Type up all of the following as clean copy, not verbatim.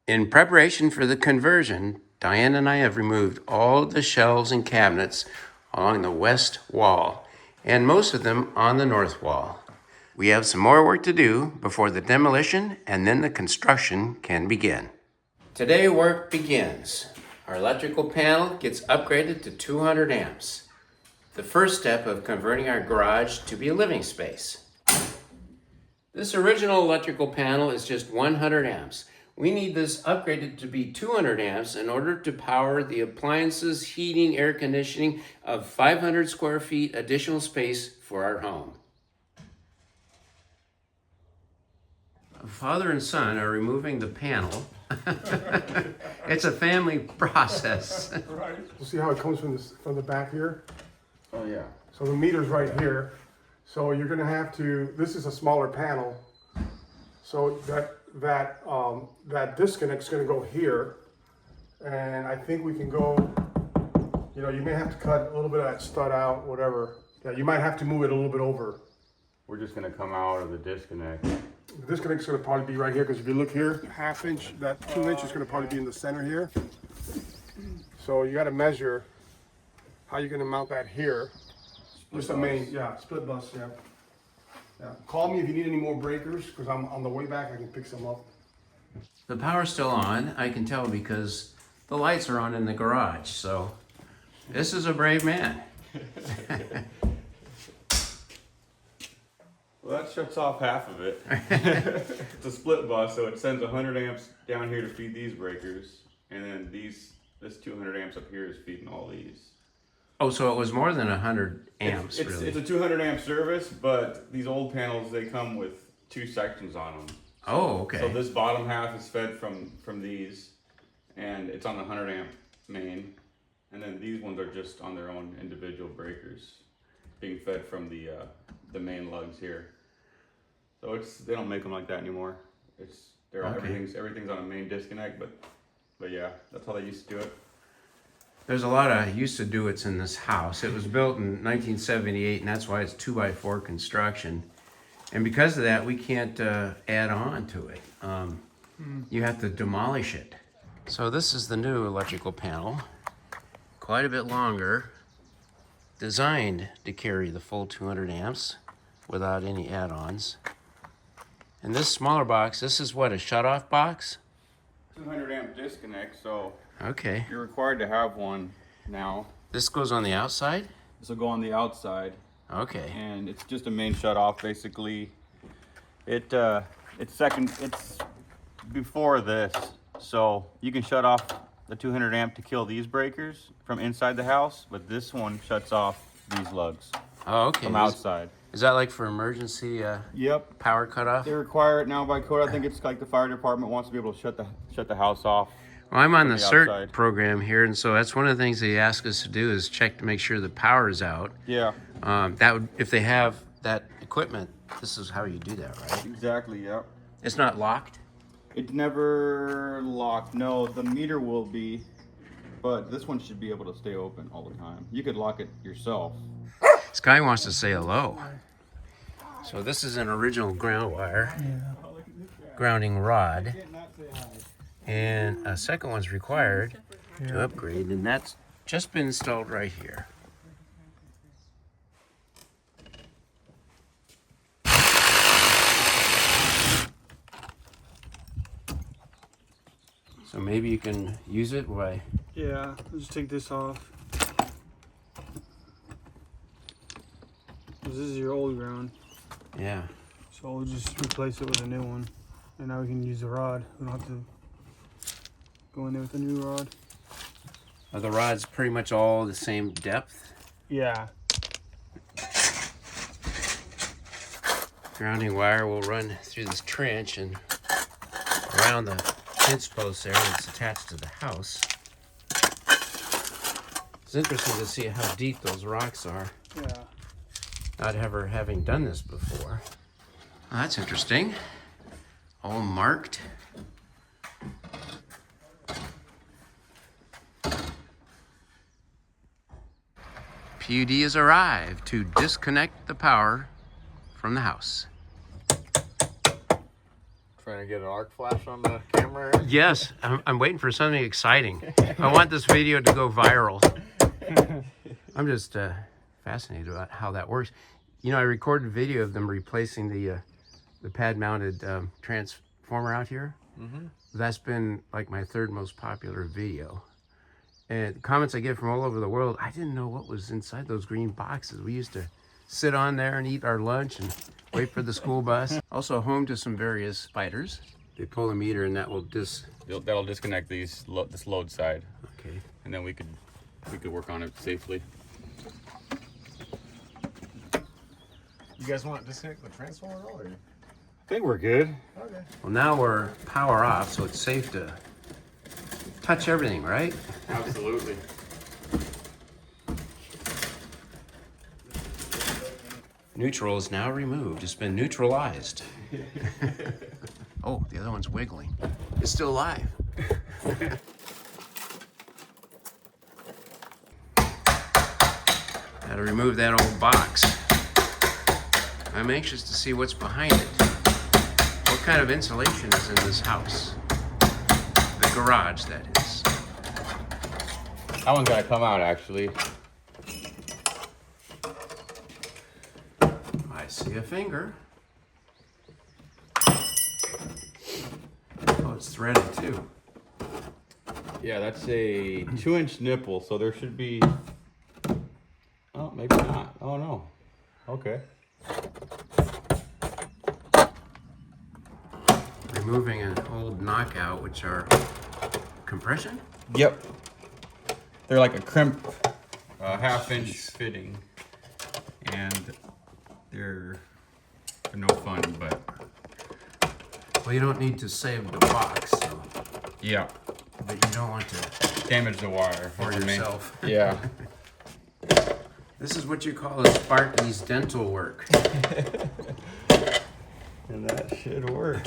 In preparation for the conversion, Diane and I have removed all the shelves and cabinets along the west wall, and most of them on the north wall. We have some more work to do before the demolition, and then the construction can begin. Today work begins. Our electrical panel gets upgraded to 200 amps. The first step of converting our garage to be a living space. This original electrical panel is just 100 amps. We need this upgraded to be 200 amps in order to power the appliances, heating, air conditioning of 500 square feet additional space for our home. Father and son are removing the panel. It's a family process. Right. You see how it comes from the back here? Oh yeah. So the meter's right here. So you're gonna have to, this is a smaller panel. So that disconnect's gonna go here. And I think we can go, you know, you may have to cut a little bit of that stud out, whatever. Yeah, you might have to move it a little bit over. We're just gonna come out of the disconnect. The disconnect's gonna probably be right here, because if you look here, ½ inch, that 2 inch is gonna probably be in the center here. So you gotta measure how you're gonna mount that here. Just the main, yeah, split bus, yeah. Yeah. Call me if you need any more breakers, because I'm on the way back, I can pick some up. The power's still on, I can tell because the lights are on in the garage, so this is a brave man. Well, that shuts off half of it. It's a split bus, so it sends 100 amps down here to feed these breakers, and then this 200 amps up here is feeding all these. Oh, so it was more than 100 amps, really. It's a 200 amp service, but these old panels, they come with 2 sections on them. Oh, okay. So this bottom half is fed from these, and it's on the 100 amp main, and then these ones are just on their own individual breakers, being fed from the main lugs here. So they don't make them like that anymore. Okay. Everything's on a main disconnect, but yeah, that's how they used to do it. There's a lot of used to do it's in this house. It was built in 1978, and that's why it's 2x4 construction. And because of that, we can't add on to it. You have to demolish it. So this is the new electrical panel, quite a bit longer, designed to carry the full 200 amps without any add-ons. And this smaller box, this is what, a shut-off box? 200 amp disconnect, so Okay. you're required to have one now. This goes on the outside? This will go on the outside, Okay. and it's just a main shut off basically. It's before this, so you can shut off the 200 amp to kill these breakers from inside the house, but this one shuts off these lugs Oh, okay. from outside. Is that like for emergency Yep. power cutoff? They require it now by code. I think it's like the fire department wants to be able to shut the house off. Well, I'm on the the CERT outside. program here, and so that's one of the things they ask us to do is check to make sure the power is out. Yeah. That would, if they have that equipment, this is how you do that, right? Exactly. Yep. It's not locked? It's never locked. No, the meter will be, but this one should be able to stay open all the time. You could lock it yourself. Sky wants to say hello. So this is an original ground wire, grounding rod, and a second one's required to upgrade, and that's just been installed right here. So maybe you can use it by... Yeah, let's just take this off. This is your old ground, Yeah. so we'll just replace it with a new one. And now we can use the rod. We don't have to go in there with a new rod. Are the rods pretty much all the same depth? Yeah. Grounding wire will run through this trench and around the fence post there that's attached to the house. It's interesting to see how deep those rocks are. Yeah. Not ever having done this before. Oh, that's interesting. All marked. PUD has arrived to disconnect the power from the house. trying to get an arc flash on the camera? Yes, I'm waiting for something exciting. I want this video to go viral. I'm just fascinated about how that works. You know, I recorded a video of them replacing the pad-mounted transformer out here. Mm-hmm. That's been like my third most popular video. And comments I get from all over the world, I didn't know what was inside those green boxes. We used to sit on there and eat our lunch and wait for the school bus. Also home to some various spiders. They pull a meter and that will That'll disconnect this load side. Okay. And then we could work on it safely. You guys want to disconnect the transformer at all? Or? I think we're good. Okay. Well, now we're power off, so it's safe to touch everything, right? Absolutely. Neutral is now removed. It's been neutralized. Oh, the other one's wiggling. It's still alive. Gotta remove that old box. I'm anxious to see what's behind it. What kind of insulation is in this house? The garage, that is. That one's gotta come out actually. I see a finger. Oh, it's threaded too. Yeah, that's a 2-inch nipple, so there should be. Oh, maybe not. Oh no. Okay. Removing an old knockout, which are compression? Yep. They're like a crimp, half-inch fitting, and they're no fun, but Well, you don't need to save the box, so, yeah, but you don't want to damage the wire or That's the main- yourself. Yeah. This is what you call a Sparky's dental work. And that should work.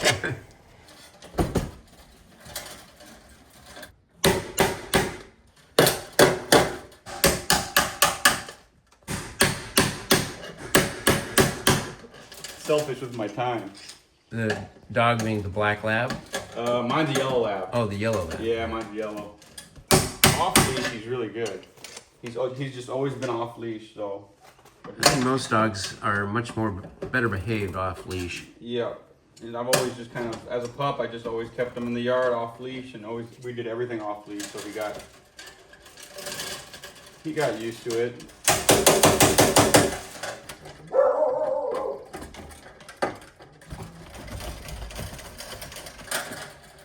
Selfish with my time. The dog being the black lab? Mine's a yellow lab. Oh, the yellow lab. Yeah, mine's yellow. Off leash, he's really good. He's just always been off leash, so. I think most dogs are much more better behaved off leash. Yeah, and I've always just kind of, as a pup, I just always kept him in the yard off leash, and we did everything off leash, so he got used to it.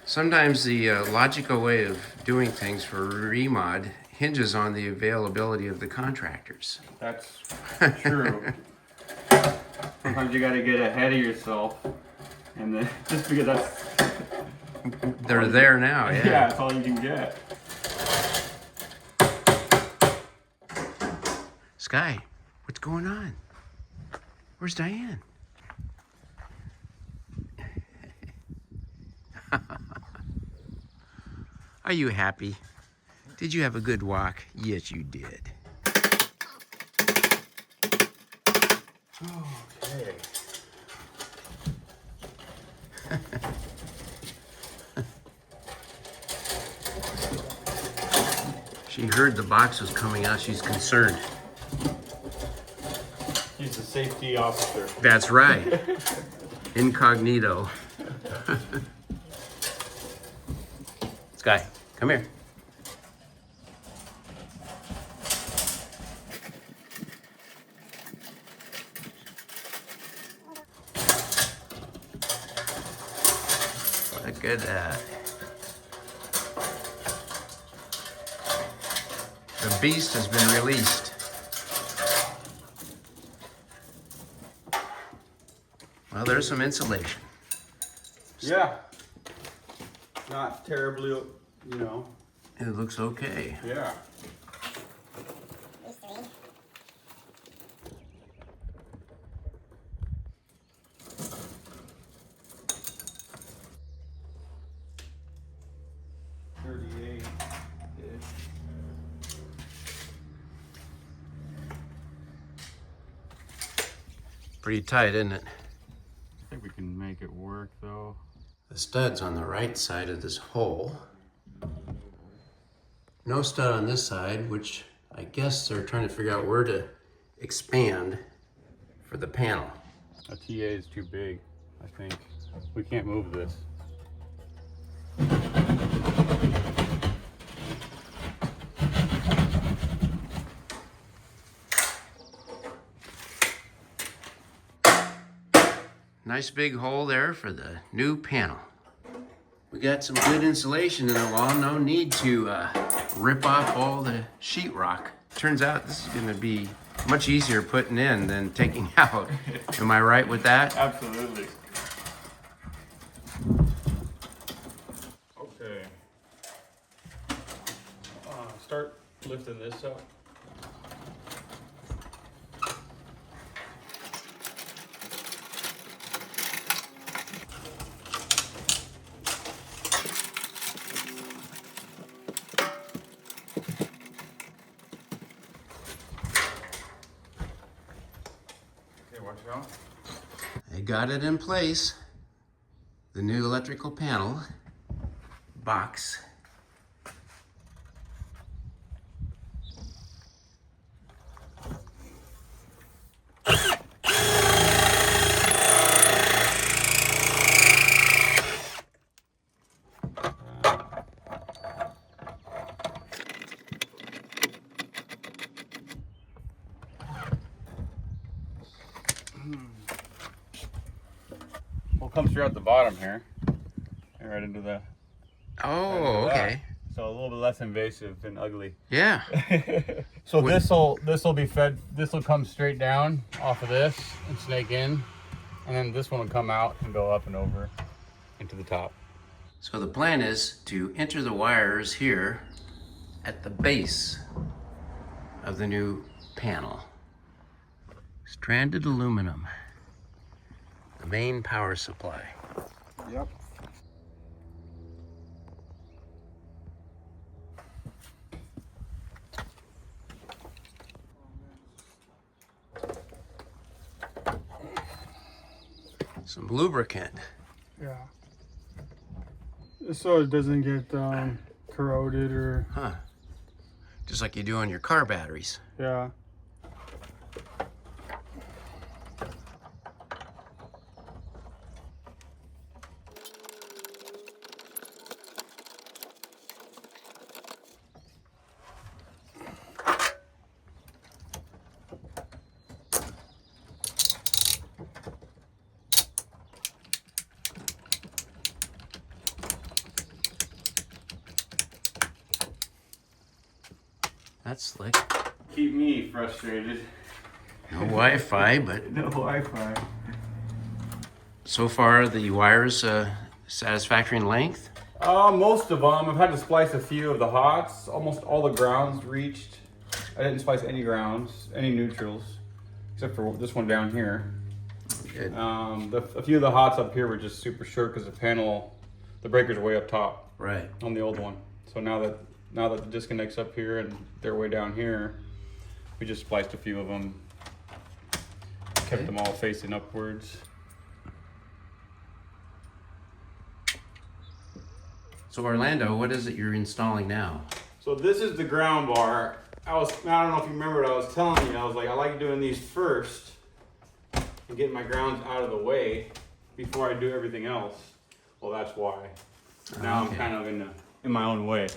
Sometimes the logical way of doing things for remod hinges on the availability of the contractors. That's true. Sometimes you gotta get ahead of yourself, and then just because that's They're there now, yeah, yeah. that's all you can get. Sky, what's going on? Where's Diane? Are you happy? Did you have a good walk? Yes, you did. Okay. She heard the box was coming out. She's concerned. He's the safety officer. That's right. Incognito. Sky, come here. Look at that. The beast has been released. Well, there's some insulation. Yeah. Not terribly, you know. It looks okay. Yeah. Pretty tight, isn't it? I think we can make it work though. studs on the right side of this hole. No stud on this side, which I guess they're trying to figure out where to expand for the panel. A TA is too big, I think. We can't move this. Nice big hole there for the new panel. We got some good insulation in the wall. No need to rip off all the sheetrock. Turns out this is going to be much easier putting in than taking out. Am I right with that? Absolutely. Okay. Start lifting this up. Watch out. I got it in place. The new electrical panel box. We'll come through at the bottom here. And right into the. Oh, okay. So a little bit less invasive and ugly. Yeah. So this'll be fed. This will come straight down off of this and snake in, and then this one will come out and go up and over into the top. So the plan is to enter the wires here at the base of the new panel. Stranded aluminum. The main power supply. Yep. Some lubricant. Yeah. So it doesn't get corroded or, Huh. Just like you do on your car batteries. yeah. That's slick. Keep me frustrated. No Wi-Fi, but No Wi-Fi. so far the wires satisfactory in length. Most of them. I've had to splice a few of the hots. Almost all the grounds reached. I didn't splice any grounds, any neutrals, except for this one down here. Good. A few of the hots up here were just super short because the breaker's way up top Right. on the old one. So now that the disconnect's up here and they're way down here, we just spliced a few of them. Kept them all facing upwards. So Orlando, what is it you're installing now? So this is the ground bar. I don't know if you remember what I was telling you. I was like, I like doing these first and getting my grounds out of the way before I do everything else. Well, that's why. Now Okay. I'm kind of in my own way.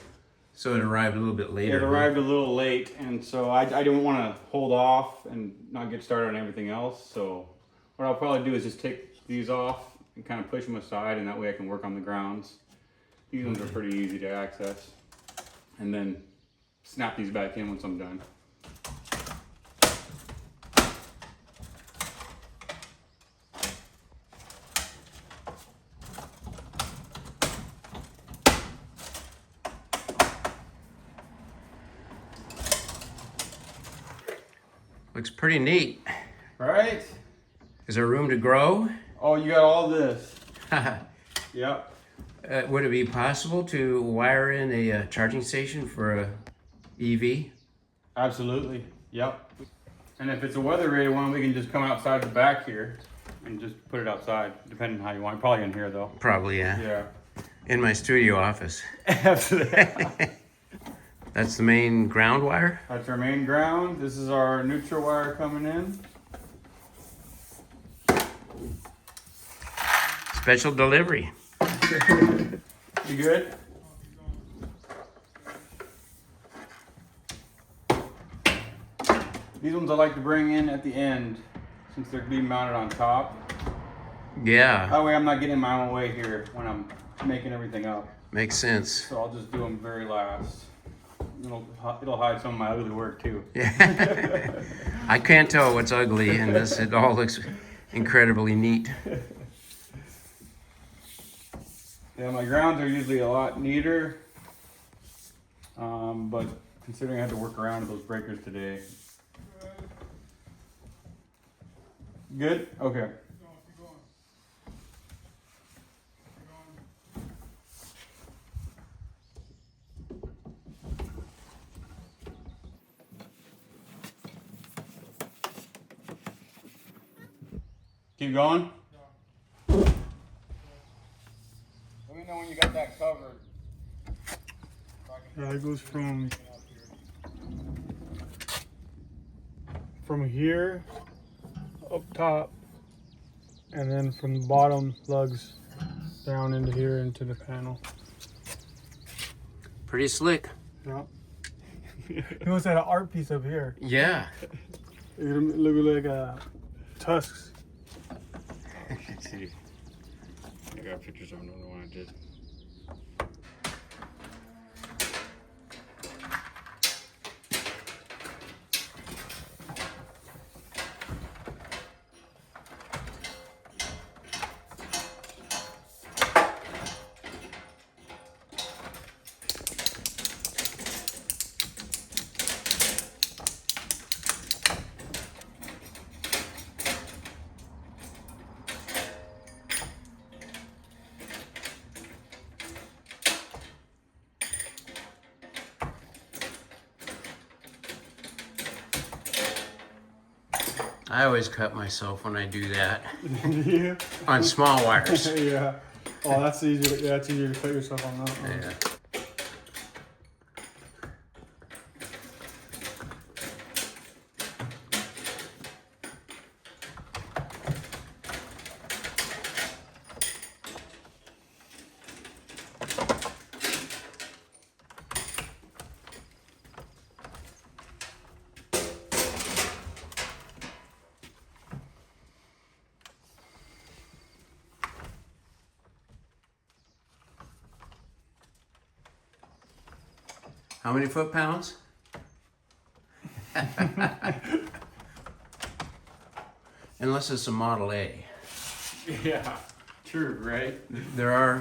So it arrived a little bit later. It arrived a little late, and so I didn't want to hold off and not get started on everything else. So what I'll probably do is just take these off and kind of push them aside, and that way I can work on the grounds. These ones are pretty easy to access. And then snap these back in once I'm done. Looks pretty neat. Right? Is there room to grow? Oh, you got all this. Yep. Would it be possible to wire in a charging station for a EV? Absolutely. Yep. And if it's a weather rated one, we can just come outside the back here and just put it outside, depending on how you want. Probably in here though. Probably, yeah. Yeah. In my studio office. Absolutely. That's the main ground wire? That's our main ground. This is our neutral wire coming in. Special delivery. You good? These ones I like to bring in at the end since they're being mounted on top. Yeah, That way I'm not getting in my own way here when I'm making everything up. makes sense. So I'll just do them very last. It'll hide some of my ugly work too. Yeah. I can't tell what's ugly in this. It all looks incredibly neat. Yeah, my grounds are usually a lot neater. But considering I had to work around those breakers today. Good? Okay. Keep going? Let me know when you got that covered. Yeah, it goes from here up top, and then from the bottom lugs down into here into the panel. Pretty slick. Yeah. He almost had an art piece up here. Yeah. It looked like tusks. Let's see. I got pictures of another one I did. I always cut myself when I do that. Yeah. On small wires. Yeah. Oh, that's easier. Yeah, it's easier to cut yourself on that one. Yeah. How many foot-pounds? Unless it's a Model A. Yeah, true, right? There are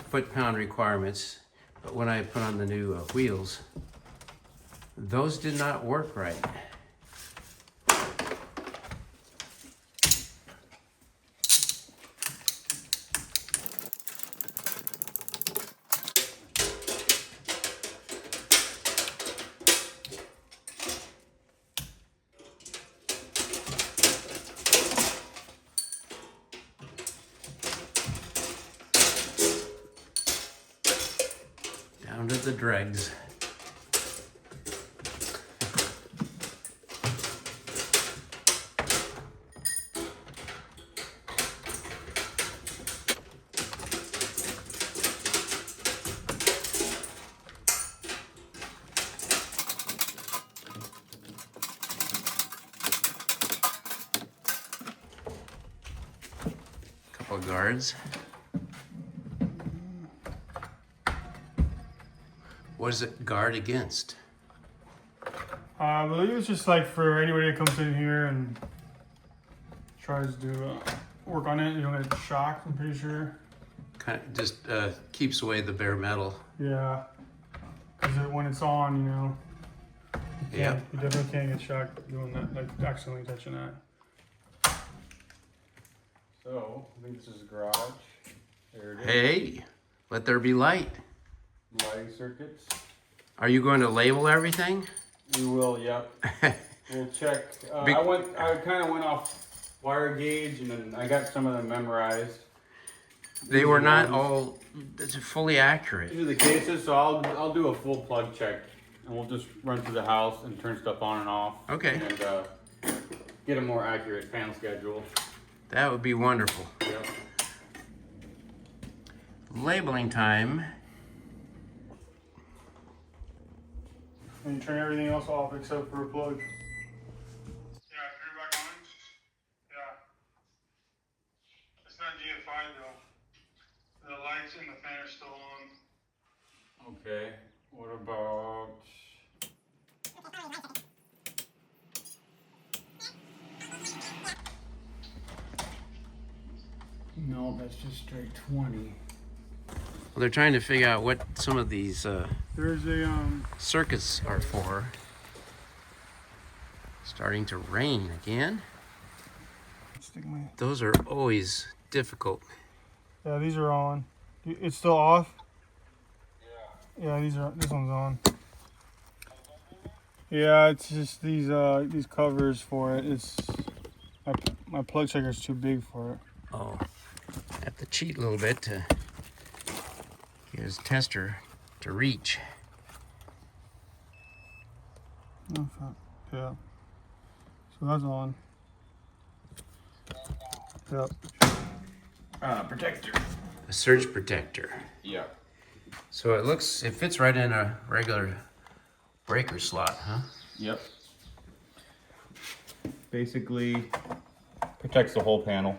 foot-pound requirements, but when I put on the new wheels, those did not work right. Down to the dregs. Couple of guards. What does it guard against? I believe it's just like for anybody that comes in here and tries to work on it, you don't get shocked, I'm pretty sure. Kind of just keeps away the bare metal. Yeah. Because when it's on, you know, Yep. you definitely can't get shocked doing that, like accidentally touching that. So, I think this is a garage. There it is. Hey, let there be light. Lighting circuits. Are you going to label everything? We will, yep. We'll check. Big- I kind of went off wire gauge, and then I got some of them memorized. They were not all fully accurate. These are the cases, so I'll do a full plug check, and we'll just run through the house and turn stuff on and off. Okay. And get a more accurate panel schedule. That would be wonderful. Yep. Labeling time. And you turn everything else off except for a plug. Yeah, turn it back on. Yeah. It's not GFI though. The lights and the fan are still on. Okay. What about? No, that's just straight 20. Well, they're trying to figure out what some of these There's a circuits are for. Starting to rain again. stick my. Those are always difficult. Yeah, these are on. It's still off. Yeah, these are. This one's on. Yeah, it's just these covers for it. It's my plug checker's too big for it. Oh, have to cheat a little bit to get his tester to reach. Oh, fuck. Yeah. So that's on. Yep. Protector. A surge protector. Yeah. So it fits right in a regular breaker slot, huh? Yep. Basically protects the whole panel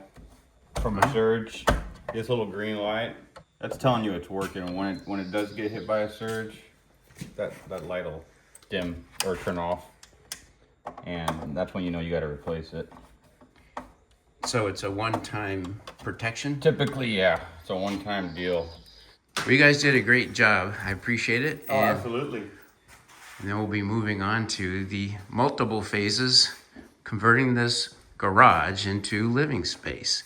from a surge. This little green light, that's telling you it's working. And when it does get hit by a surge, that light will dim or turn off. And that's when you know you got to replace it. So it's a one-time protection? Typically, yeah. It's a one-time deal. Well, you guys did a great job. I appreciate it. Oh, absolutely. And then we'll be moving on to the multiple phases, converting this garage into living space.